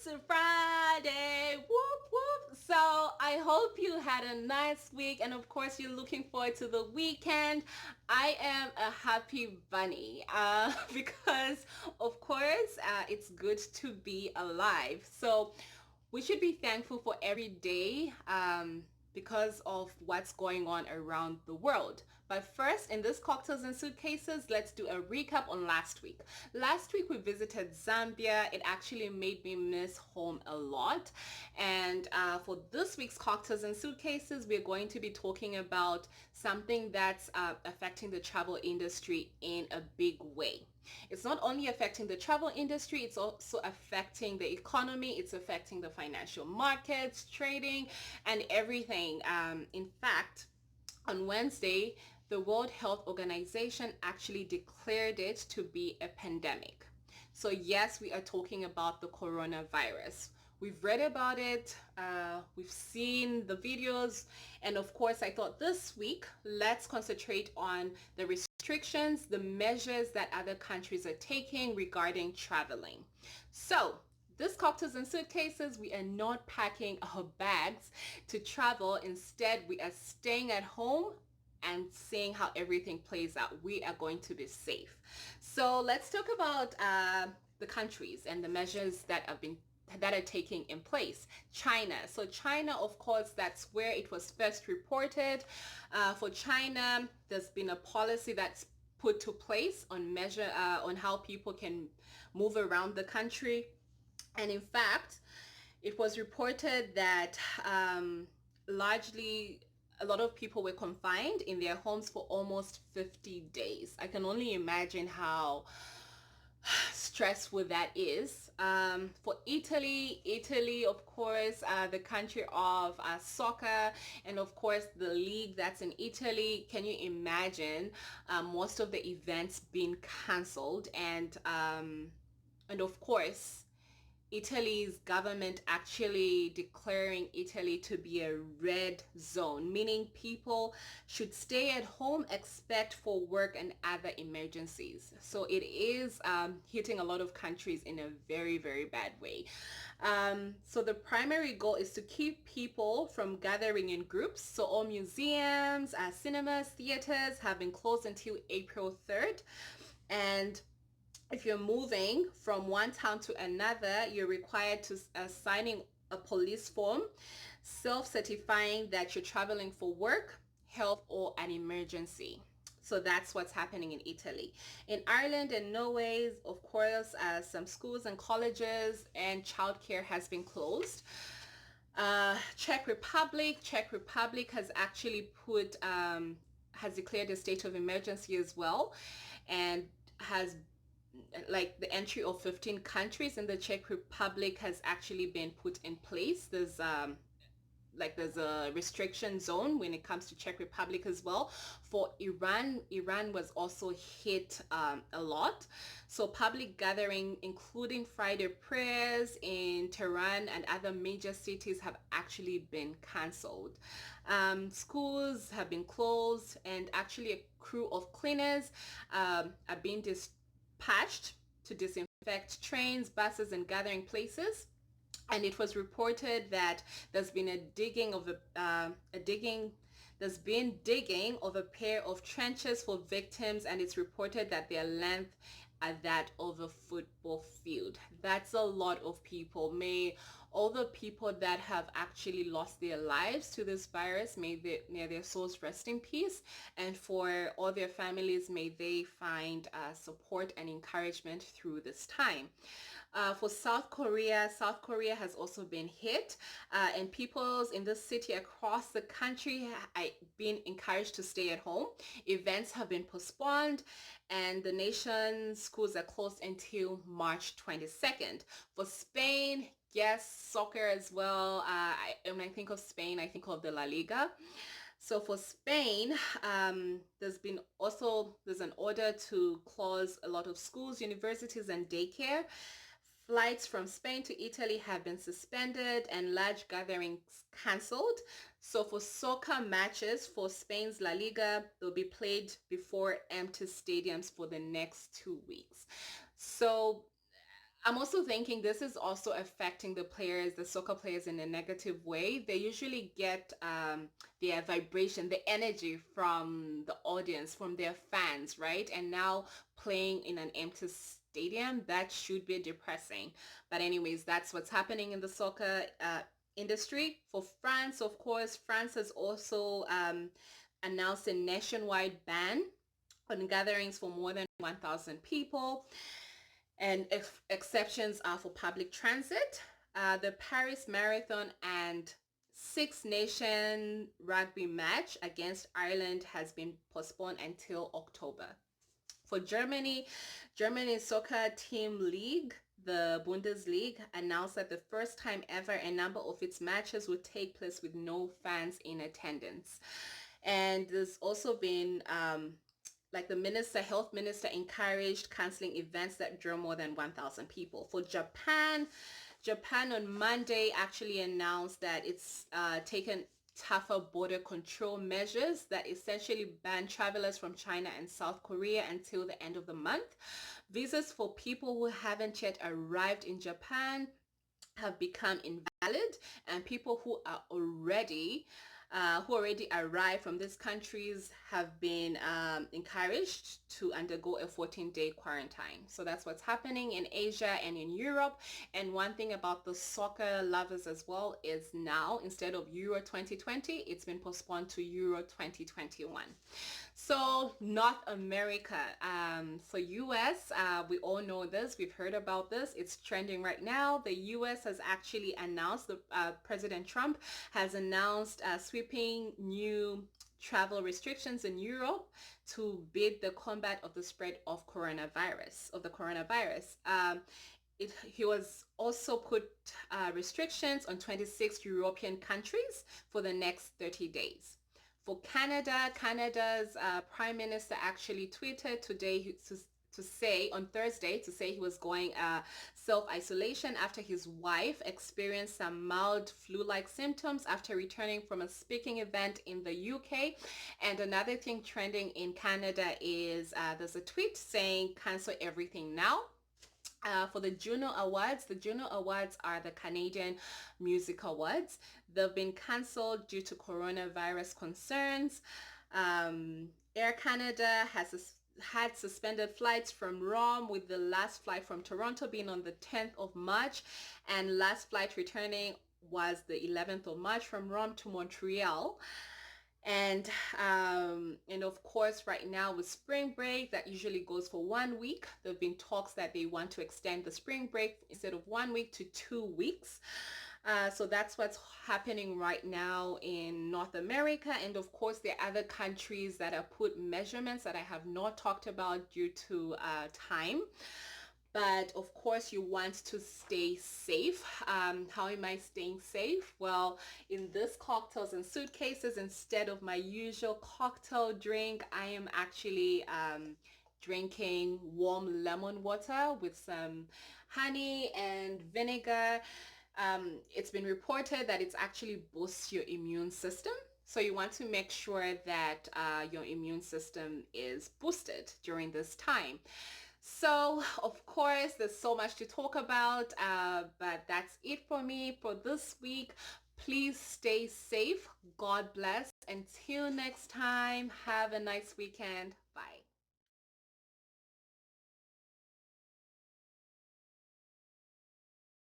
It's a Friday. Whoop whoop. So I hope you had a nice week, and of course you're looking forward to the weekend. I am a happy bunny because of course it's good to be alive. So we should be thankful for every day because of what's going on around the world. But first, in this Cocktails and Suitcases, let's do a recap on last week. Last week we visited Zambia. It actually made me miss home a lot. And for this week's Cocktails and Suitcases, we're going to be talking about something that's affecting the travel industry in a big way. It's not only affecting the travel industry, it's also affecting the economy, it's affecting the financial markets, trading, and everything. In fact, on Wednesday, the World Health Organization actually declared it to be a pandemic. So yes, we are talking about the coronavirus. We've read about it, we've seen the videos, and of course I thought this week let's concentrate on the restrictions, the measures that other countries are taking regarding traveling. So this Cocktails and Suitcases, we are not packing our bags to travel. Instead, we are staying at home and seeing how everything plays out. We are going to be safe. So let's talk about the countries and the measures that are taking in place. China. So China, of course, that's where it was first reported. For China, there's been a policy that's put to place on on how people can move around the country. And in fact, it was reported that largely a lot of people were confined in their homes for almost 50 days. I can only imagine how stressful that is. For Italy, of course, the country of soccer, and of course the league that's in Italy. Can you imagine most of the events being cancelled, and of course Italy's government actually declaring Italy to be a red zone, meaning people should stay at home except for work and other emergencies. So it is hitting a lot of countries in a very, very bad way. So the primary goal is to keep people from gathering in groups. So all museums, cinemas, theaters have been closed until April 3rd. And if you're moving from one town to another, you're required to sign in a police form, self-certifying that you're traveling for work, health, or an emergency. So that's what's happening in Italy. In Ireland and Norway, of course, some schools and colleges and childcare has been closed. Czech Republic has actually has declared a state of emergency as well, and has like the entry of 15 countries in the Czech Republic has actually been put in place. There's a restriction zone when it comes to Czech Republic as well. For Iran was also hit a lot. So public gathering, including Friday prayers in Tehran and other major cities, have actually been cancelled. Schools have been closed, and actually a crew of cleaners are being dispatched to disinfect trains, buses, and gathering places. And it was reported that there's been digging of a pair of trenches for victims, and it's reported that their length are that of a football field. That's a lot of people. May all the people that have actually lost their lives to this virus, may their souls rest in peace, and for all their families, may they find support and encouragement through this time. For South Korea has also been hit, and peoples in this city across the country are being encouraged to stay at home. Events have been postponed, and the nation's schools are closed until March 22nd. For Spain, yes, soccer as well. When I think of Spain, I think of the La Liga. So for Spain, there's an order to close a lot of schools, universities, and daycare. Flights from Spain to Italy have been suspended and large gatherings cancelled. So for soccer matches for Spain's La Liga, they'll be played before empty stadiums for the next 2 weeks. So I'm also thinking this is also affecting the players, the soccer players, in a negative way. They usually get their vibration, the energy from the audience, from their fans, right? And now playing in an empty stadium, that should be depressing. But anyways, that's what's happening in the soccer industry. For France, of course, France has also announced a nationwide ban on gatherings for more than 1,000 people, and exceptions are for public transit. The Paris Marathon and Six Nation rugby match against Ireland has been postponed until October. For Germany, Germany's soccer team league, the Bundesliga, announced that the first time ever a number of its matches would take place with no fans in attendance. And there's also been like the health minister encouraged canceling events that draw more than 1,000 people. For Japan, Japan on Monday actually announced that it's taken tougher border control measures that essentially ban travelers from China and South Korea until the end of the month. Visas for people who haven't yet arrived in Japan have become invalid, and people who already arrived from these countries have been encouraged to undergo a 14-day quarantine. So that's what's happening in Asia and in Europe. And one thing about the soccer lovers as well is now, instead of Euro 2020, it's been postponed to Euro 2021. So North America, so US, we all know this, we've heard about this, it's trending right now. The US has actually announced, President Trump has announced sweeping new travel restrictions in Europe to bid the combat of the spread of the coronavirus. He was also put restrictions on 26 European countries for the next 30 days. For Canada, Canada's Prime Minister actually tweeted today to say on Thursday to say he was going self-isolation after his wife experienced some mild flu-like symptoms after returning from a speaking event in the UK. And another thing trending in Canada is there's a tweet saying cancel everything now. For the Juno Awards. The Juno Awards are the Canadian Music Awards. They've been cancelled due to coronavirus concerns. Air Canada had suspended flights from Rome, with the last flight from Toronto being on the 10th of March, and last flight returning was the 11th of March from Rome to Montreal. And of course, right now with spring break, that usually goes for 1 week. There have been talks that they want to extend the spring break instead of 1 week to 2 weeks. So that's what's happening right now in North America. And of course, there are other countries that have put measurements that I have not talked about due to time. But of course, you want to stay safe. How am I staying safe? Well, in this cocktails and suitcases, instead of my usual cocktail drink, I am actually drinking warm lemon water with some honey and vinegar. It's been reported that it actually boosts your immune system. So you want to make sure that your immune system is boosted during this time. So, of course, there's so much to talk about, but that's it for me for this week. Please stay safe. God bless. Until next time, have a nice weekend. Bye.